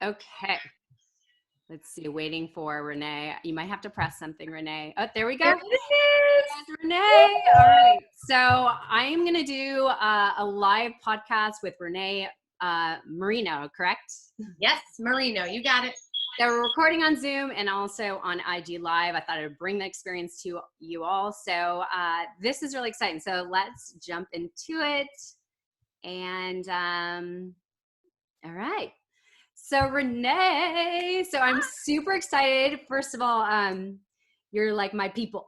Okay. Let's see. Waiting for Renee. You might have to press something, Renee. Oh, there we go. There it is. There's Renee. All right. So I'm going to do a live podcast with Renée Marino, correct? Yes, Marino, you got it. So we're recording on Zoom and also on IG Live. I thought I would bring the experience to you all. So this is really exciting. So let's jump into it. And all right. So Renée, so I'm super excited. First of all, you're like my people.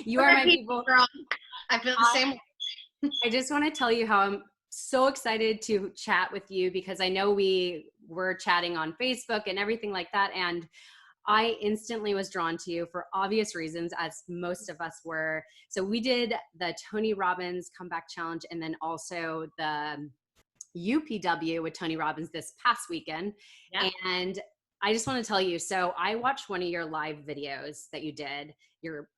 You are my people. Girl. I feel the same way. I just want to tell you how I'm so excited to chat with you because I know we were chatting on Facebook and everything like that. And I instantly was drawn to you for obvious reasons, as most of us were. So we did the Tony Robbins Comeback Challenge and then also the UPW with Tony Robbins this past weekend. Yeah. And I just want to tell you, so I watched one of your live videos that you did, your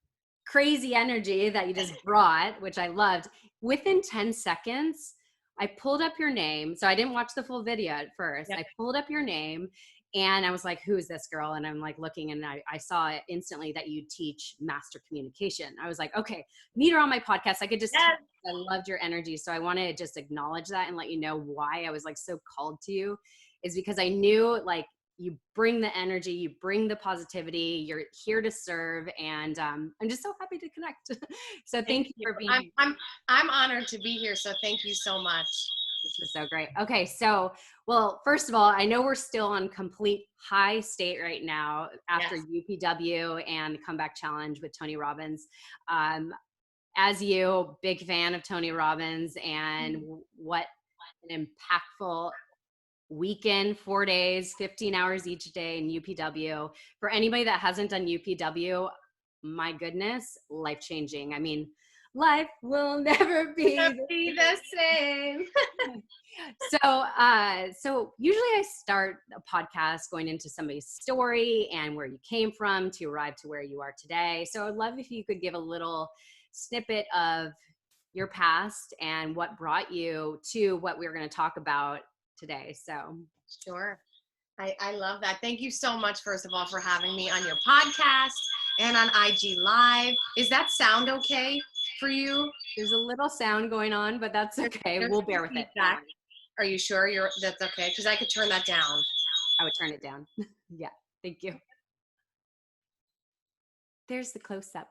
crazy energy that you just brought, which I loved. Within 10 seconds, I pulled up your name. So I didn't watch the full video at first. Yep. I pulled up your name and I was like, who is this girl? And I'm like looking and I saw it instantly that you teach master communication. I was like, okay, need her on my podcast. I could just, I loved your energy. So I wanted to just acknowledge that and let you know why I was like so called to you is because I knew like you bring the energy, you bring the positivity, you're here to serve. And I'm just so happy to connect. So thank you for being here. I'm honored to be here. So thank you so much. This is so great. Okay. So, well, first of all, I know we're still on complete high state right now after UPW and Comeback Challenge with Tony Robbins. As you, big fan of Tony Robbins and what an impactful weekend, 4 days, 15 hours each day in UPW. For anybody that hasn't done UPW, my goodness, life-changing. I mean, life will never be the same. So usually I start a podcast going into somebody's story and where you came from to arrive to where you are today. So I'd love if you could give a little snippet of your past and what brought you to what we're going to talk about today. So sure. I love that. Thank you so much, first of all, for having me on your podcast and on IG Live. Is that sound okay for you? There's a little sound going on, but that's okay. We'll bear with it. Are you sure that's okay? Because I could turn that down. I would turn it down. Yeah, thank you. There's the close-up.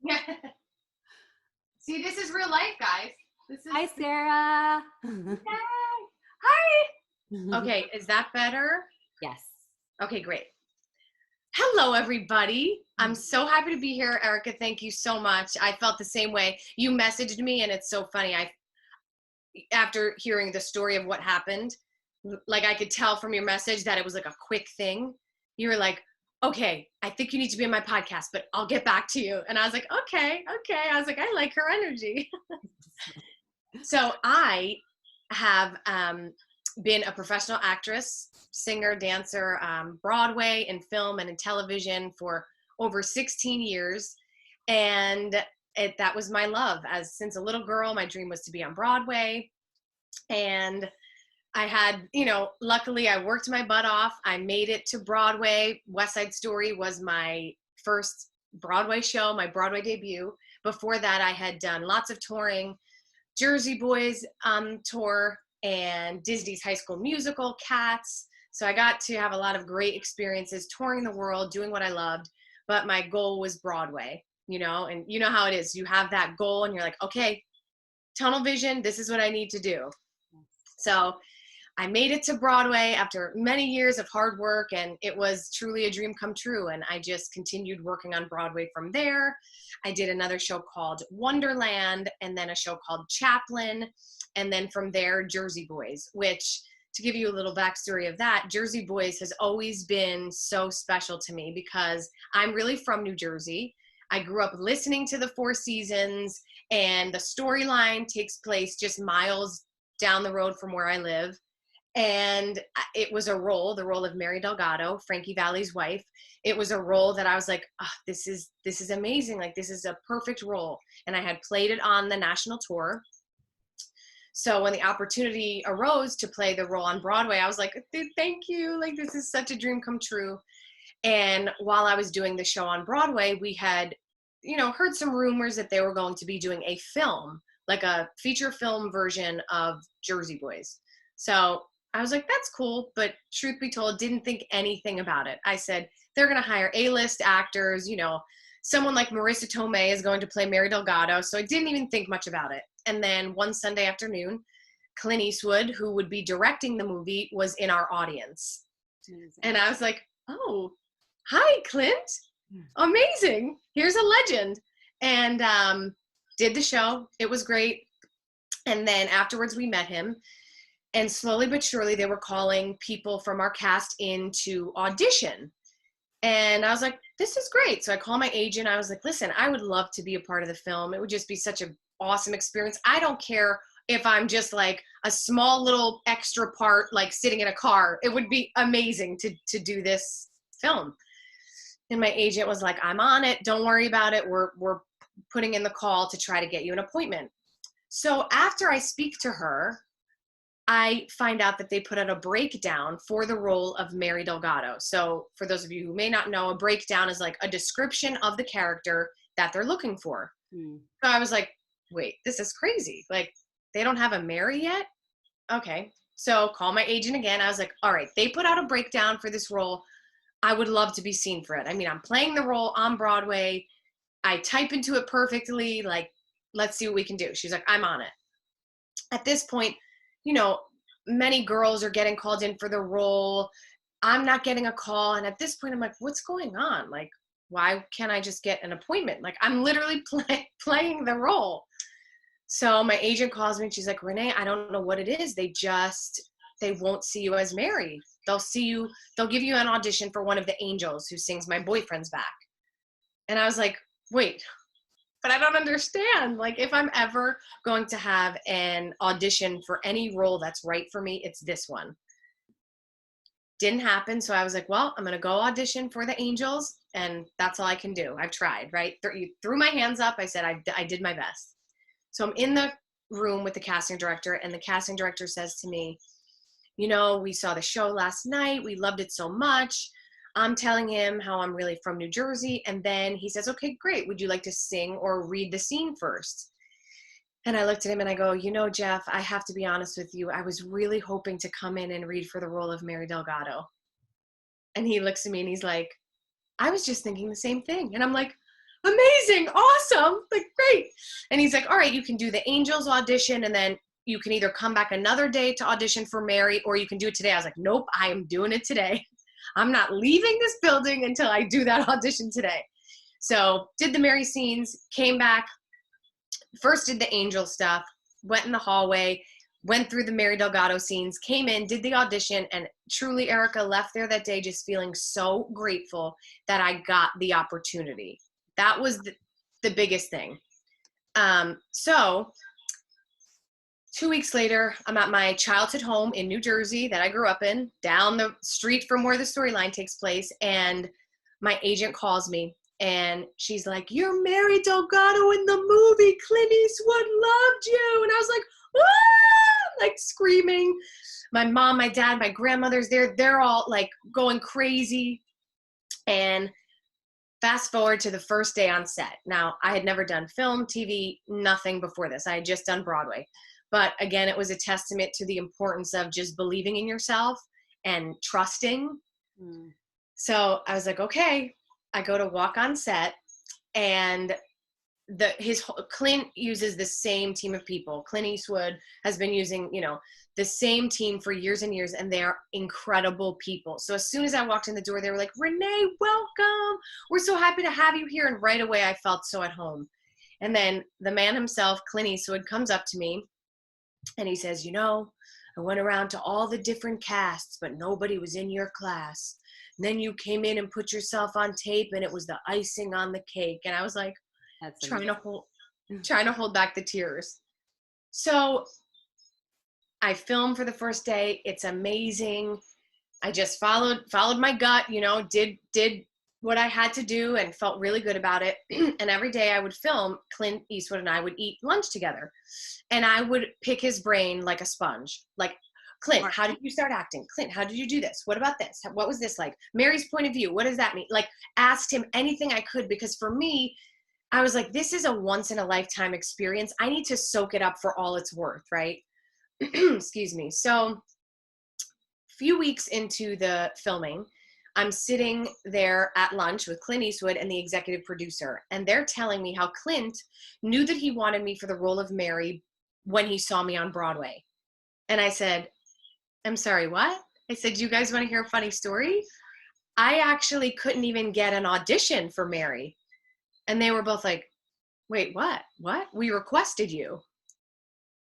Yeah. See, this is real life, guys. Hi, Sarah. Hi. Okay, is that better? Yes. Okay, great. Hello, everybody. I'm so happy to be here, Erica. Thank you so much. I felt the same way. You messaged me, and it's so funny. After hearing the story of what happened, like I could tell from your message that it was like a quick thing. You were like, okay, I think you need to be on my podcast, but I'll get back to you. And I was like, okay. I was like, I like her energy. So I have been a professional actress, singer, dancer, Broadway and film and in television for over 16 years. And that was my love. Since a little girl, my dream was to be on Broadway. And I had, luckily I worked my butt off. I made it to Broadway. West Side Story was my first Broadway show, my Broadway debut. Before that, I had done lots of touring, Jersey Boys tour, and Disney's High School Musical, Cats. So I got to have a lot of great experiences touring the world, doing what I loved. But my goal was Broadway, and you know how it is. You have that goal and you're like, okay, tunnel vision, this is what I need to do. So I made it to Broadway after many years of hard work, and it was truly a dream come true. And I just continued working on Broadway from there. I did another show called Wonderland, and then a show called Chaplin. And then from there, Jersey Boys, which, to give you a little backstory of that, Jersey Boys has always been so special to me because I'm really from New Jersey. I grew up listening to the Four Seasons, and the storyline takes place just miles down the road from where I live. And it was the role of Mary Delgado, Frankie Valli's wife. It was a role that I was like, oh, this is amazing. Like, this is a perfect role. And I had played it on the national tour. So when the opportunity arose to play the role on Broadway, I was like, dude, thank you. Like, this is such a dream come true. And while I was doing the show on Broadway, we had, heard some rumors that they were going to be doing a film, like a feature film version of Jersey Boys. So I was like, that's cool. But truth be told, didn't think anything about it. I said, they're going to hire A-list actors, someone like Marissa Tomei is going to play Mary Delgado. So I didn't even think much about it. And then one Sunday afternoon, Clint Eastwood, who would be directing the movie, was in our audience. Amazing. And I was like, oh, hi, Clint. Amazing. Here's a legend. And did the show. It was great. And then afterwards we met him. And slowly but surely they were calling people from our cast in to audition. And I was like, this is great. So I called my agent. I was like, listen, I would love to be a part of the film. It would just be such an awesome experience. I don't care if I'm just like a small little extra part, like sitting in a car. It would be amazing to do this film. And my agent was like, I'm on it. Don't worry about it. We're putting in the call to try to get you an appointment. So after I speak to her, I find out that they put out a breakdown for the role of Mary Delgado. So for those of you who may not know, a breakdown is like a description of the character that they're looking for. So I was like, wait, this is crazy. Like, they don't have a Mary yet? Okay. So call my agent again. I was like, all right, they put out a breakdown for this role. I would love to be seen for it. I mean, I'm playing the role on Broadway. I type into it perfectly. Like, let's see what we can do. She's like, I'm on it. At this point, many girls are getting called in for the role. I'm not getting a call. And at this point, I'm like, what's going on? Like, why can't I just get an appointment? Like, I'm literally playing the role. So my agent calls me and she's like, Renee, I don't know what it is. They won't see you as Mary. They'll give you an audition for one of the angels who sings My Boyfriend's Back. And I was like, wait, but I don't understand. Like, if I'm ever going to have an audition for any role that's right for me, it's this one. Didn't happen. So I was like, well, I'm going to go audition for the angels. And that's all I can do. I've tried, right? Threw my hands up. I said, I did my best. So I'm in the room with the casting director, and the casting director says to me, we saw the show last night. We loved it so much. I'm telling him how I'm really from New Jersey. And then he says, okay, great. Would you like to sing or read the scene first? And I looked at him and I go, Jeff, I have to be honest with you. I was really hoping to come in and read for the role of Mary Delgado. And he looks at me and he's like, I was just thinking the same thing. And I'm like, amazing, awesome, like, great. And he's like, all right, you can do the angels audition, and then you can either come back another day to audition for Mary, or you can do it today. I was like, nope, I am doing it today. I'm not leaving this building until I do that audition today. So did the Mary scenes, came back, first did the angel stuff, went in the hallway, went through the Mary Delgado scenes, came in, did the audition, and truly, Erica, left there that day just feeling so grateful that I got the opportunity. That was the biggest thing. So 2 weeks later, I'm at my childhood home in New Jersey that I grew up in, down the street from where the storyline takes place. And my agent calls me and she's like, you're Mary Delgado in the movie. Clint Eastwood loved you. And I was like, ah! Like screaming. My mom, my dad, my grandmother's there. They're all like going crazy. And fast forward to the first day on set. Now, I had never done film, TV, nothing before this. I had just done Broadway. But again, it was a testament to the importance of just believing in yourself and trusting. So I was like, okay. I go to walk on set, and Clint uses the same team of people. Clint Eastwood has been using, the same team for years and years, and they're incredible people. So as soon as I walked in the door, they were like, Renee, welcome. We're so happy to have you here. And right away, I felt so at home. And then the man himself, Clint Eastwood, comes up to me and he says, I went around to all the different casts, but nobody was in your class. And then you came in and put yourself on tape, and it was the icing on the cake. And I was like, trying to hold back the tears. So I filmed for the first day. It's amazing. I just followed my gut, did what I had to do and felt really good about it. And every day I would film, Clint Eastwood and I would eat lunch together. And I would pick his brain like a sponge. Like, Clint, how did you start acting? Clint, how did you do this? What about this? What was this like? Mary's point of view, what does that mean? Like, asked him anything I could, because for me, I was like, this is a once in a lifetime experience. I need to soak it up for all it's worth, right? Excuse me. So a few weeks into the filming, I'm sitting there at lunch with Clint Eastwood and the executive producer, and they're telling me how Clint knew that he wanted me for the role of Mary when he saw me on Broadway. And I said, I'm sorry, what? I said, you guys want to hear a funny story? I actually couldn't even get an audition for Mary. And they were both like, wait, what? What? We requested you.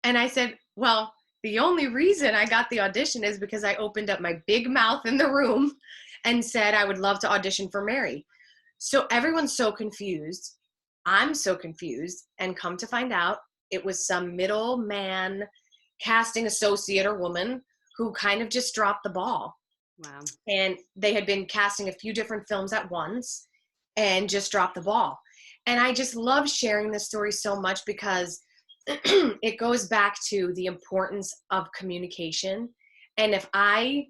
And I said, well, the only reason I got the audition is because I opened up my big mouth in the room and said I would love to audition for Mary. So everyone's so confused. I'm so confused. And come to find out, it was some middleman casting associate or woman who kind of just dropped the ball. Wow. And they had been casting a few different films at once and just dropped the ball. And I just love sharing this story so much because it goes back to the importance of communication. And if I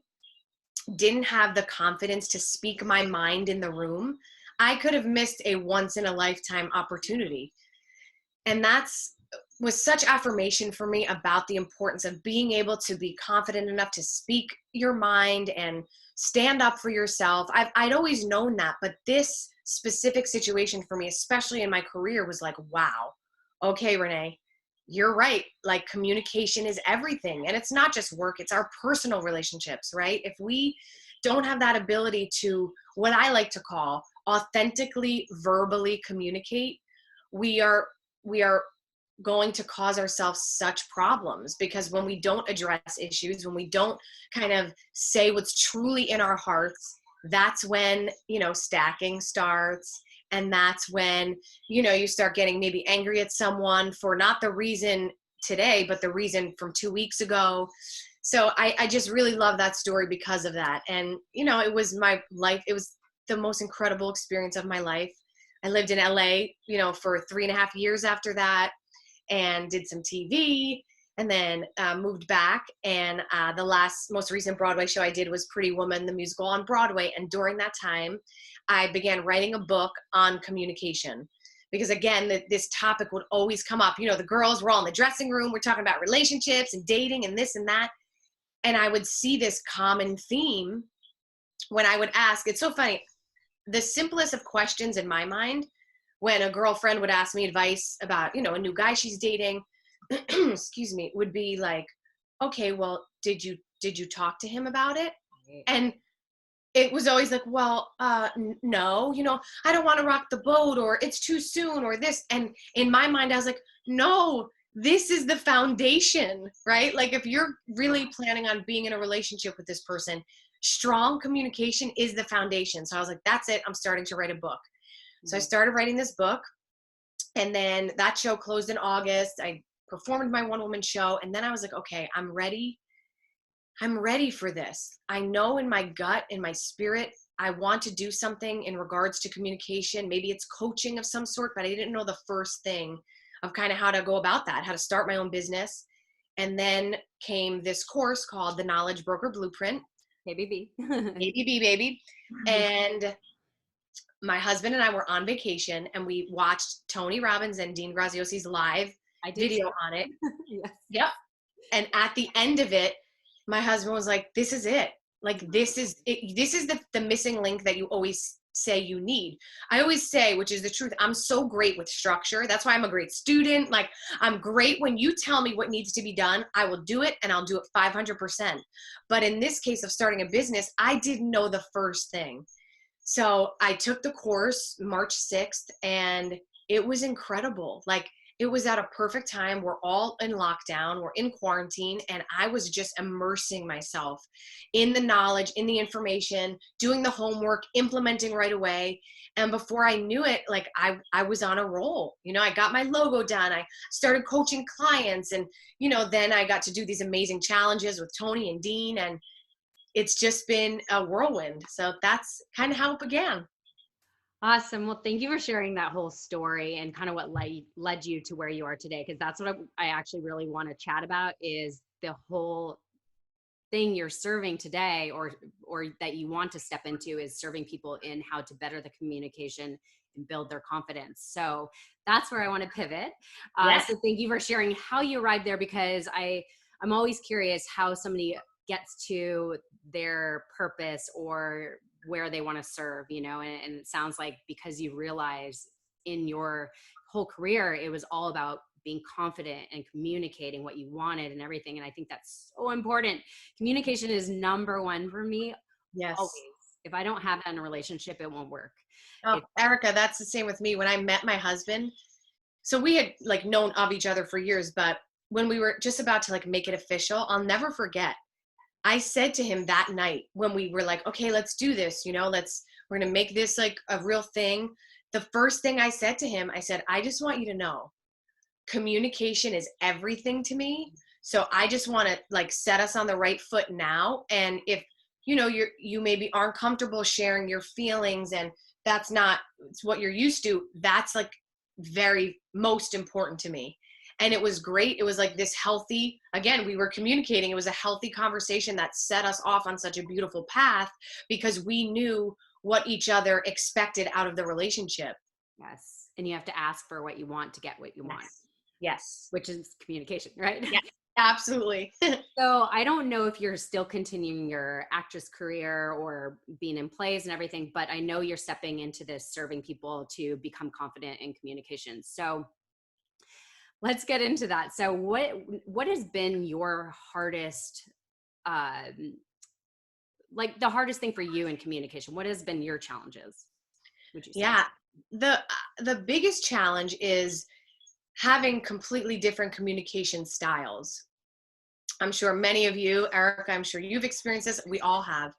didn't have the confidence to speak my mind in the room, I could have missed a once in a lifetime opportunity. And was such affirmation for me about the importance of being able to be confident enough to speak your mind and stand up for yourself. I'd always known that, but this specific situation for me, especially in my career, was like, wow, okay, Renee, you're right. Like, communication is everything. And it's not just work, it's our personal relationships, right? If we don't have that ability to, what I like to call, authentically, verbally communicate, we are going to cause ourselves such problems, because when we don't address issues, when we don't kind of say what's truly in our hearts, that's when, stacking starts. And that's when, you start getting maybe angry at someone for not the reason today, but the reason from 2 weeks ago. So I just really love that story because of that. And, it was my life. It was the most incredible experience of my life. I lived in LA, for 3.5 years after that, and did some TV, and then moved back. And the most recent Broadway show I did was Pretty Woman, the musical on Broadway. And during that time, I began writing a book on communication, because again, this topic would always come up. The girls were all in the dressing room. We're talking about relationships and dating and this and that. And I would see this common theme when I would ask. It's so funny. The simplest of questions in my mind, when a girlfriend would ask me advice about, a new guy she's dating, excuse me, would be like, okay, well, did you talk to him about it? And it was always like, well, no, I don't want to rock the boat, or it's too soon, or this. And in my mind, I was like, no, this is the foundation, right? Like, if you're really planning on being in a relationship with this person, strong communication is the foundation. So I was like, that's it. I'm starting to write a book. So I started writing this book, and then that show closed in August. I performed my one-woman show, and then I was like, okay, I'm ready. I'm ready for this. I know in my gut, in my spirit, I want to do something in regards to communication. Maybe it's coaching of some sort, but I didn't know the first thing of kind of how to go about that, how to start my own business. And then came this course called the Knowledge Broker Blueprint. ABB. ABB, baby. And my husband and I were on vacation, and we watched Tony Robbins and Dean Graziosi's live video on it. Yes. Yep. And at the end of it, my husband was like, this is it. Like, this is it. This is the missing link that you always say you need. I always say, which is the truth, I'm so great with structure. That's why I'm a great student. Like, I'm great when you tell me what needs to be done, I will do it, and I'll do it 500%. But in this case of starting a business, I didn't know the first thing. So I took the course March 6th, and it was incredible. Like, it was at a perfect time. We're all in lockdown, we're in quarantine, and I was just immersing myself in the knowledge, in the information, doing the homework, implementing right away. And before I knew it, like, I was on a roll. I got my logo done. I started coaching clients, and, then I got to do these amazing challenges with Tony and Dean, and it's just been a whirlwind. So that's kind of how it began. Awesome. Well, thank you for sharing that whole story and kind of what led you to where you are today. Because that's what I actually really want to chat about is the whole thing you're serving today, or that you want to step into, is serving people in how to better the communication and build their confidence. So that's where I want to pivot. Yes. So thank you for sharing how you arrived there, because I'm always curious how somebody gets to their purpose or where they want to serve, and it sounds like because you realize in your whole career, it was all about being confident and communicating what you wanted and everything. And I think that's so important. Communication is number one for me. Always. Yes. If I don't have that in a relationship, it won't work. Oh, Erica, that's the same with me. When I met my husband, so we had like known of each other for years, but when we were just about to like make it official, I'll never forget. I said to him that night when we were like, okay, let's do this, we're going to make this like a real thing. The first thing I said to him, I said, I just want you to know communication is everything to me. So I just want to like set us on the right foot now. And if, you maybe aren't comfortable sharing your feelings and that's not what you're used to, that's like very most important to me. And it was great. It was like this healthy, again, we were communicating. It was a healthy conversation that set us off on such a beautiful path because we knew what each other expected out of the relationship. Yes. And you have to ask for what you want to get what you want, Yes. which is communication, right? Yes, absolutely. So I don't know if you're still continuing your actress career or being in plays and everything, but I know you're stepping into this serving people to become confident in communication. So let's get into that. So what has been your hardest, like the hardest thing for you in communication? What has been your challenges, would you say? Yeah. The biggest challenge is having completely different communication styles. I'm sure many of you, Erica, I'm sure you've experienced this. We all have.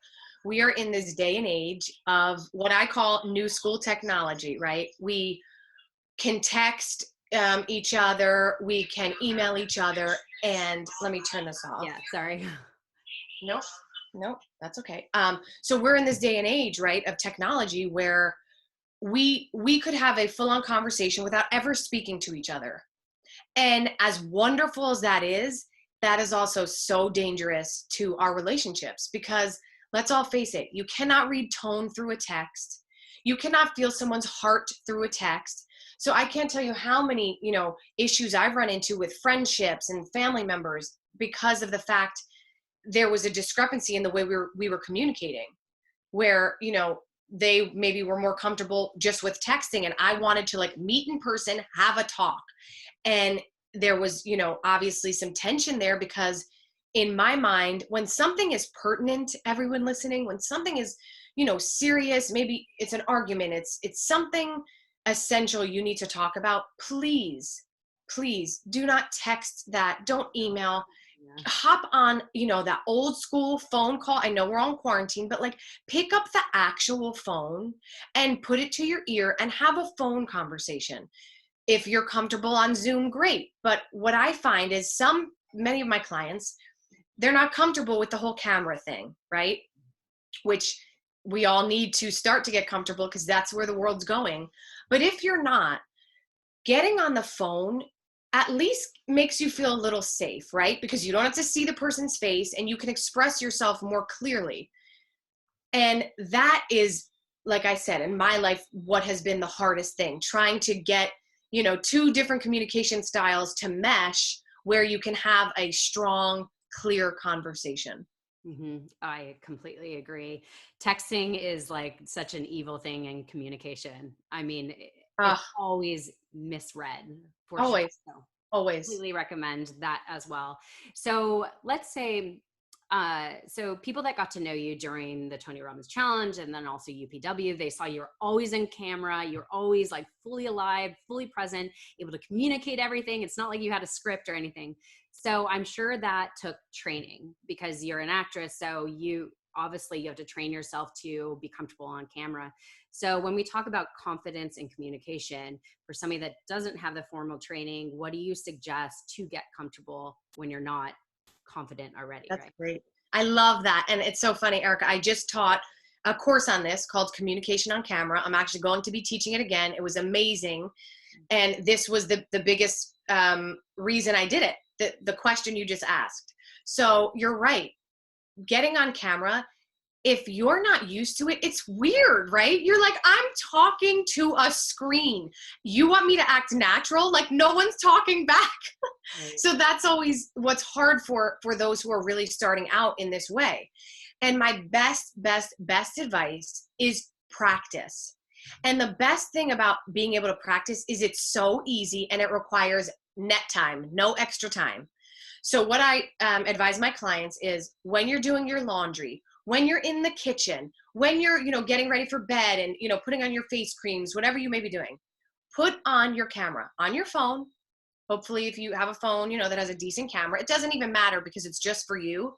We are in this day and age of what I call new school technology, right? We can text each other, we can email each other, and let me turn this off. Yeah, sorry. Nope, that's okay. So we're in this day and age, right, of technology where we could have a full-on conversation without ever speaking to each other. And as wonderful as that is also so dangerous to our relationships because let's all face it, you cannot read tone through a text. You cannot feel someone's heart through a text. So I can't tell you how many, issues I've run into with friendships and family members because of the fact there was a discrepancy in the way we were communicating where, they maybe were more comfortable just with texting and I wanted to like meet in person, have a talk. And there was, obviously some tension there because in my mind, when something is pertinent, everyone listening, when something is, serious, maybe it's an argument, it's something essential you need to talk about, please do not text that. Don't email. Yeah. Hop on, that old school phone call. I know we're on quarantine, but like pick up the actual phone and put it to your ear and have a phone conversation. If you're comfortable on Zoom, great. But what I find is many of my clients, they're not comfortable with the whole camera thing, right? Which we all need to start to get comfortable because that's where the world's going. But if you're not, getting on the phone at least makes you feel a little safe, right? Because you don't have to see the person's face and you can express yourself more clearly. And that is, like I said, in my life, what has been the hardest thing, trying to get, two different communication styles to mesh where you can have a strong, clear conversation. Mm-hmm. I completely agree. Texting is like such an evil thing in communication. I mean, it's always misread for always, sure. So always. Completely recommend that as well. So let's say, so people that got to know you during the Tony Robbins Challenge and then also UPW, they saw you were always in camera. You're always like fully alive, fully present, able to communicate everything. It's not like you had a script or anything. So I'm sure that took training because you're an actress. So you have to train yourself to be comfortable on camera. So when we talk about confidence and communication, for somebody that doesn't have the formal training, what do you suggest to get comfortable when you're not confident already? That's right? Great. I love that. And it's so funny, Erica. I just taught a course on this called Communication on Camera. I'm actually going to be teaching it again. It was amazing. And this was the biggest reason I did it, the question you just asked. So you're right. Getting on camera, if you're not used to it, it's weird, right? You're like, I'm talking to a screen. You want me to act natural? Like no one's talking back. Right. So that's always what's hard for those who are really starting out in this way. And my best advice is practice. And the best thing about being able to practice is it's so easy and it requires net time, no extra time. So what I advise my clients is when you're doing your laundry, when you're in the kitchen, when you're, getting ready for bed and, putting on your face creams, whatever you may be doing, put on your camera on your phone. Hopefully if you have a phone, that has a decent camera, it doesn't even matter because it's just for you.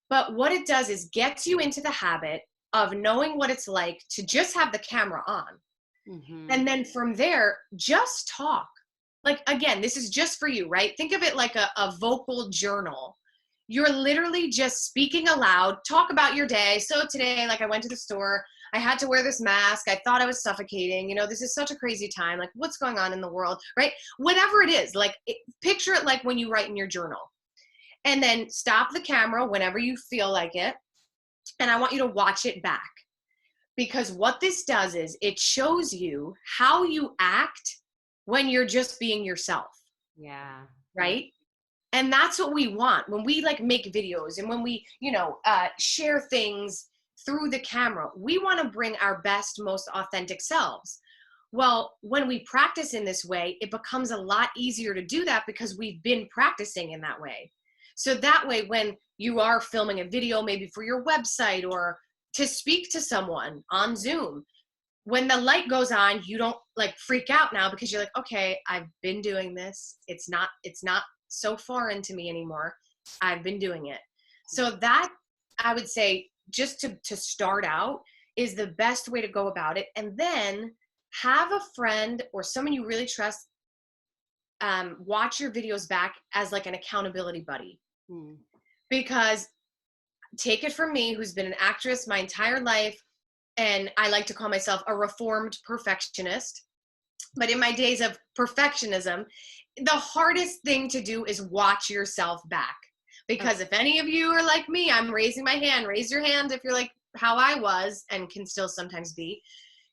But what it does is gets you into the habit of knowing what it's like to just have the camera on. Mm-hmm. And then from there, just talk. Like, again, this is just for you, right? Think of it like a vocal journal. You're literally just speaking aloud, talk about your day. So today, like I went to the store, I had to wear this mask. I thought I was suffocating. This is such a crazy time. Like what's going on in the world, right? Whatever it is, like picture it like when you write in your journal. And then stop the camera whenever you feel like it. And I want you to watch it back. Because what this does is it shows you how you act when you're just being yourself. Yeah. Right? And that's what we want when we like make videos and when we, share things through the camera. We want to bring our best, most authentic selves. Well, when we practice in this way, it becomes a lot easier to do that because we've been practicing in that way. So that way, when you are filming a video, maybe for your website or to speak to someone on Zoom, when the light goes on, you don't like freak out now because you're like, okay, I've been doing this. It's not so foreign to me anymore. I've been doing it. So that I would say just to start out is the best way to go about it. And then have a friend or someone you really trust watch your videos back as like an accountability buddy. Because take it from me, who's been an actress my entire life, and I like to call myself a reformed perfectionist. But in my days of perfectionism, the hardest thing to do is watch yourself back. Because if any of you are like me, I'm raising my hand. Raise your hand if you're like how I was and can still sometimes be.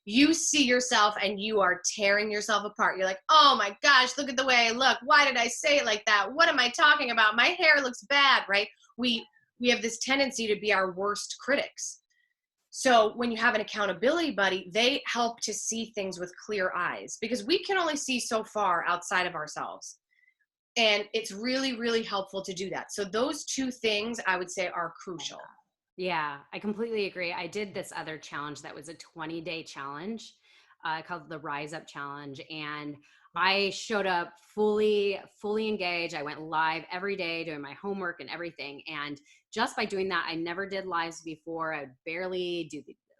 You see yourself and you are tearing yourself apart. You're like, oh my gosh, look at the way I look. Why did I say it like that? What am I talking about? My hair looks bad, right? We have this tendency to be our worst critics. So when you have an accountability buddy, they help to see things with clear eyes because we can only see so far outside of ourselves. And it's really, really helpful to do that. So those two things I would say are crucial. Yeah, I completely agree. I did this other challenge that was a 20-day challenge called the Rise Up Challenge. And I showed up fully engaged. I went live every day doing my homework and everything. And just by doing that, I never did lives before. I barely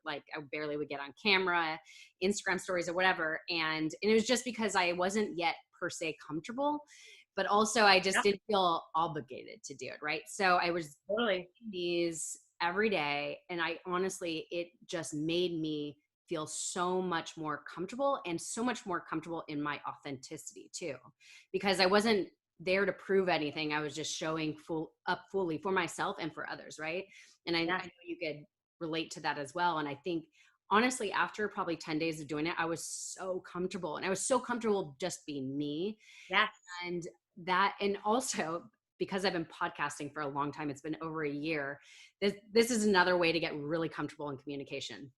would get on camera, Instagram stories or whatever. And it was just because I wasn't yet per se comfortable, but also I just didn't feel obligated to do it. Right. So I was doing these every day. And I honestly, it just made me feel so much more comfortable and so much more comfortable in my authenticity too, because I wasn't there to prove anything. I was just showing fully for myself and for others. Right. And I know you could relate to that as well. And I think honestly, after probably 10 days of doing it, I was so comfortable and I was so comfortable just being me. Yeah. And also because I've been podcasting for a long time, it's been over a year. This is another way to get really comfortable in communication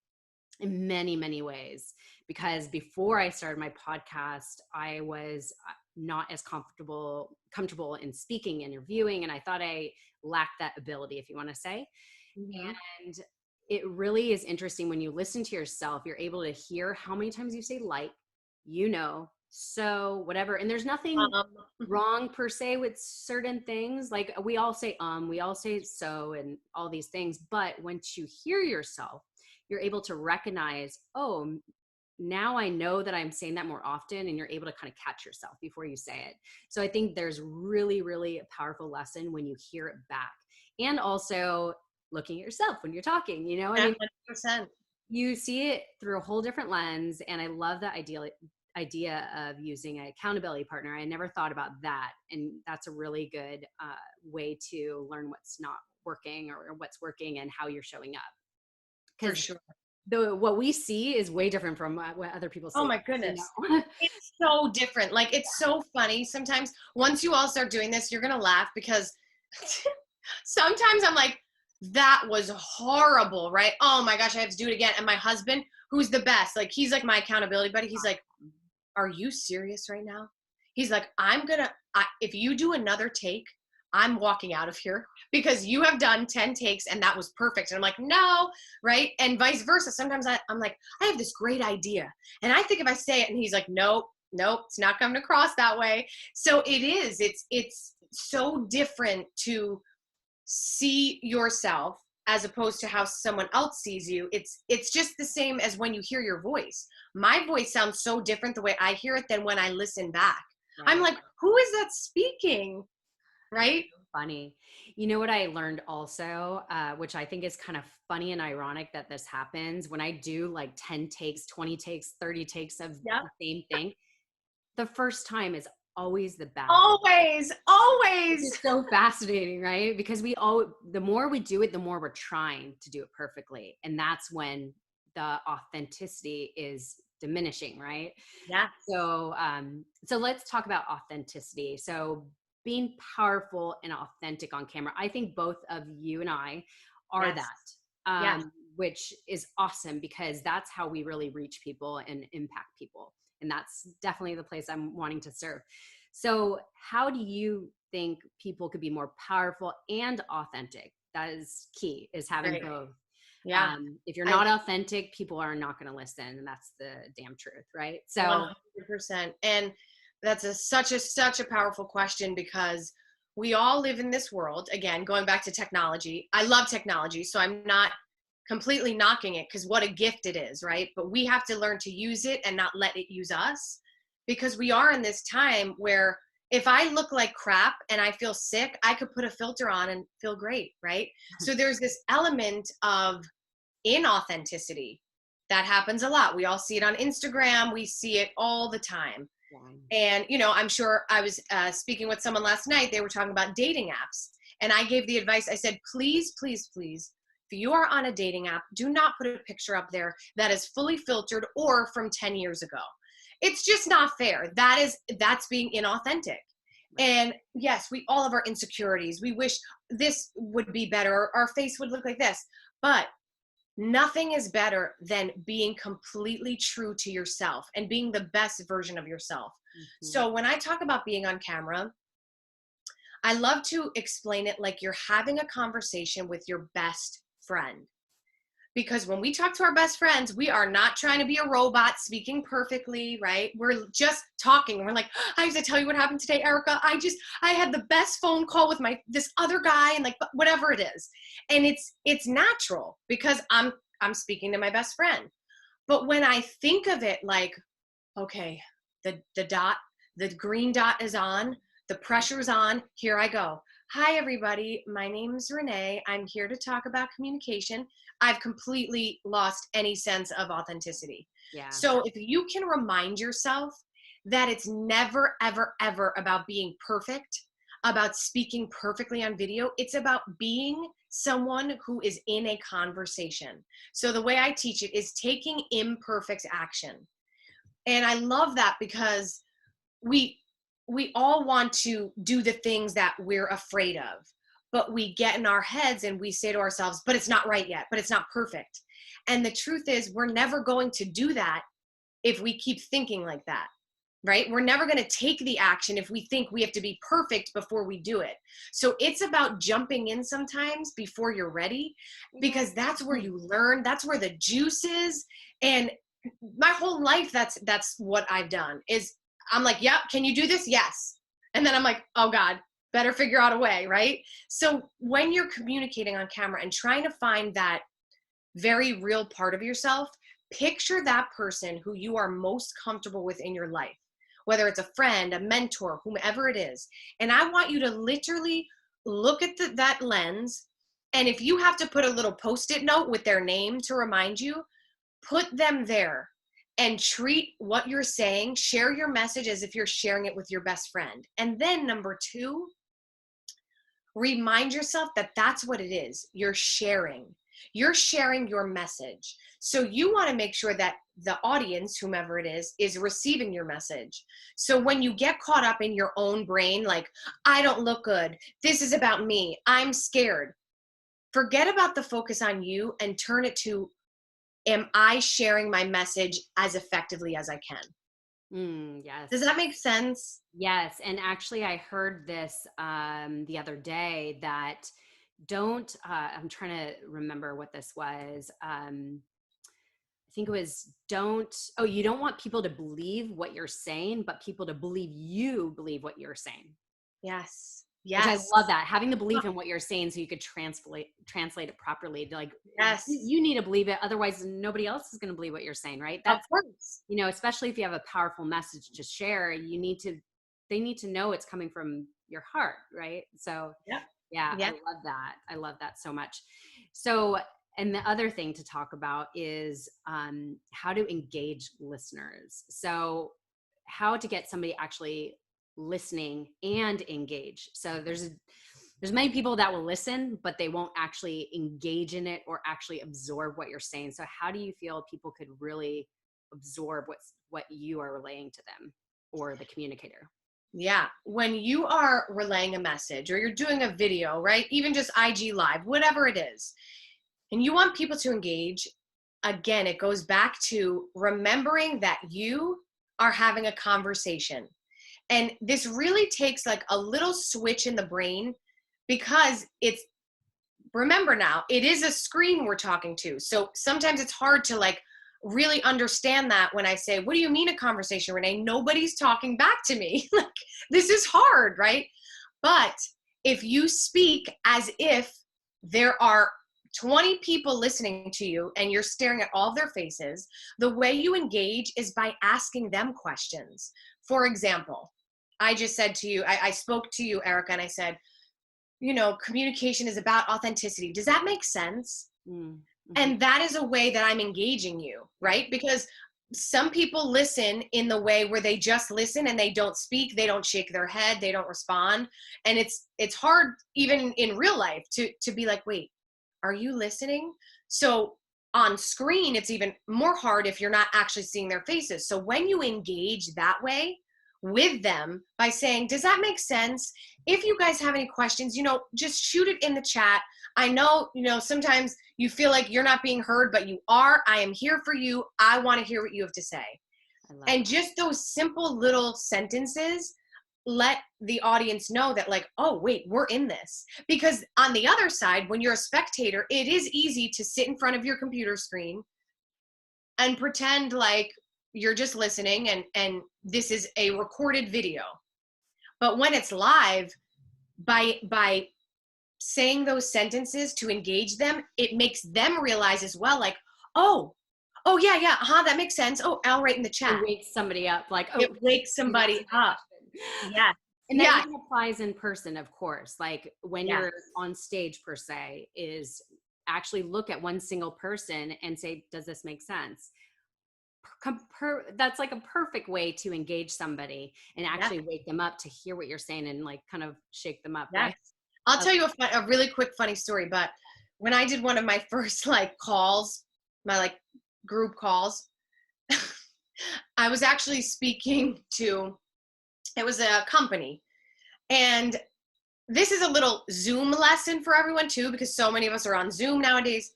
in many, many ways. Because before I started my podcast, I was not as comfortable in speaking, interviewing, and I thought I lacked that ability, if you want to say. Mm-hmm. And it really is interesting when you listen to yourself, you're able to hear how many times you say like, so whatever. And there's nothing wrong per se with certain things. Like we all say, we all say so and all these things. But once you hear yourself, you're able to recognize, oh, now I know that I'm saying that more often, and you're able to kind of catch yourself before you say it. So I think there's really, really a powerful lesson when you hear it back. And also looking at yourself when you're talking, you know? I Yeah, mean, 100%. you see it through a whole different lens. And I love the idea of using an accountability partner. I never thought about that. And that's a really good way to learn what's not working or what's working and how you're showing up. For Because sure. what we see is way different from what other people Oh see, my you goodness. know? It's so different. Like, it's so funny. Sometimes once you all start doing this, you're going to laugh because sometimes I'm like, that was horrible, right? Oh my gosh, I have to do it again. And my husband, who's the best, like, he's like my accountability buddy. He's like, are you serious right now? He's like, if you do another take, I'm walking out of here because you have done 10 takes and that was perfect. And I'm like, no, right? And vice versa. Sometimes I'm like, I have this great idea. And I think if I say it, and he's like, nope, it's not coming across that way. So it's so different to see yourself as opposed to how someone else sees you. It's just the same as when you hear your voice. My voice sounds so different the way I hear it than when I listen back. Right. I'm like, who is that speaking? Right? Funny. You know what I learned also, which I think is kind of funny and ironic that this happens when I do like 10 takes, 20 takes, 30 takes of Yeah. the same thing. The first time is always the best. Always. It's so fascinating, right? Because the more we do it, the more we're trying to do it perfectly. And that's when the authenticity is diminishing, right? Yeah. So let's talk about authenticity. So being powerful and authentic on camera. I think both of you and I are Yes. that, Yes. which is awesome because that's how we really reach people and impact people. And that's definitely the place I'm wanting to serve. So how do you think people could be more powerful and authentic? That is key, is having Right. both. Yeah. If you're not authentic, people are not going to listen. And that's the damn truth, right? So 100%. And that's such a powerful question because we all live in this world. Again, going back to technology, I love technology, so I'm not completely knocking it because what a gift it is, right? But we have to learn to use it and not let it use us, because we are in this time where if I look like crap and I feel sick, I could put a filter on and feel great, right? So there's this element of inauthenticity that happens a lot. We all see it on Instagram. We see it all the time. And, I'm sure I was speaking with someone last night. They were talking about dating apps. And I gave the advice. I said, please, please, please, if you are on a dating app, do not put a picture up there that is fully filtered or from 10 years ago. It's just not fair. That's being inauthentic. And yes, we all have our insecurities. We wish this would be better. Our face would look like this. But nothing is better than being completely true to yourself and being the best version of yourself. Mm-hmm. So when I talk about being on camera, I love to explain it like you're having a conversation with your best friend. Because when we talk to our best friends, we are not trying to be a robot speaking perfectly, right? We're just talking. We're like, I have to tell you what happened today, Erica. I had the best phone call with this other guy, and like whatever it is. And it's natural because I'm speaking to my best friend. But when I think of it like, okay, the green dot is on, the pressure's on, here I go. Hi, everybody. My name's Renee. I'm here to talk about communication. I've completely lost any sense of authenticity. Yeah. So if you can remind yourself that it's never, ever, ever about being perfect, about speaking perfectly on video, it's about being someone who is in a conversation. So the way I teach it is taking imperfect action. And I love that because we all want to do the things that we're afraid of, but we get in our heads and we say to ourselves, but it's not right yet, but it's not perfect. And the truth is we're never going to do that if we keep thinking like that, right? We're never going to take the action if we think we have to be perfect before we do it. So it's about jumping in sometimes before you're ready, because that's where you learn. That's where the juice is. And my whole life, that's what I've done is I'm like, yep, can you do this? Yes. And then I'm like, oh God, better figure out a way, right? So when you're communicating on camera and trying to find that very real part of yourself, picture that person who you are most comfortable with in your life, whether it's a friend, a mentor, whomever it is. And I want you to literally look at that lens And if you have to put a little Post-it note with their name to remind you, put them there and treat what you're saying, share your message as if you're sharing it with your best friend. And then number 2, remind yourself that that's what it is. You're sharing your message. So you want to make sure that the audience, whomever it is receiving your message. So when you get caught up in your own brain, like, I don't look good, this is about me, I'm scared, forget about the focus on you and turn it to, am I sharing my message as effectively as I can? Yes. Does that make sense? Yes. And actually, I heard this the other day that I'm trying to remember what this was. I think it was you don't want people to believe what you're saying, but people to believe you believe what you're saying. Yes. Which I love that, having the belief in what you're saying so you could translate it properly. Like, yes, you need to believe it. Otherwise, nobody else is going to believe what you're saying, right? That's, of course. Especially if you have a powerful message to share, they need to know it's coming from your heart, right? So yeah, I love that. I love that so much. So, and the other thing to talk about is how to engage listeners. So how to get somebody actually listening and engage. So there's many people that will listen, but they won't actually engage in it or actually absorb what you're saying. So how do you feel people could really absorb what you are relaying to them, or the communicator? Yeah. When you are relaying a message or you're doing a video, right? Even just IG Live, whatever it is, and you want people to engage, again, it goes back to remembering that you are having a conversation. And this really takes like a little switch in the brain, because remember now, it is a screen we're talking to. So sometimes it's hard to like really understand that when I say, what do you mean a conversation, Renee? Nobody's talking back to me. Like, this is hard, right? But if you speak as if there are 20 people listening to you and you're staring at all of their faces, the way you engage is by asking them questions. For example, I just said to you, I spoke to you, Erica, and I said, communication is about authenticity. Does that make sense? Mm-hmm. And that is a way that I'm engaging you, right? Because some people listen in the way where they just listen and they don't speak, they don't shake their head, they don't respond. And it's hard even in real life to be like, wait, are you listening? So on screen, it's even more hard if you're not actually seeing their faces. So when you engage that way with them by saying, does that make sense? If you guys have any questions, just shoot it in the chat. I know, sometimes you feel like you're not being heard, but you are. I am here for you. I want to hear what you have to say. And just those simple little sentences let the audience know that, like, oh, wait, we're in this. Because on the other side, when you're a spectator, it is easy to sit in front of your computer screen and pretend like you're just listening and this is a recorded video. But when it's live, by saying those sentences to engage them, it makes them realize as well, like, oh yeah, that makes sense. Oh, I'll write in the chat. It wakes somebody up, like, oh, it wakes somebody up. Yeah. And that even applies in person, of course. Like when you're on stage per se, is actually look at one single person and say, does this make sense? That's like a perfect way to engage somebody and actually wake them up to hear what you're saying and like kind of shake them up. Right? I'll tell you a really quick funny story. But when I did one of my first like calls, my like group calls, I was actually speaking to, it was a company. And this is a little Zoom lesson for everyone too, because so many of us are on Zoom nowadays.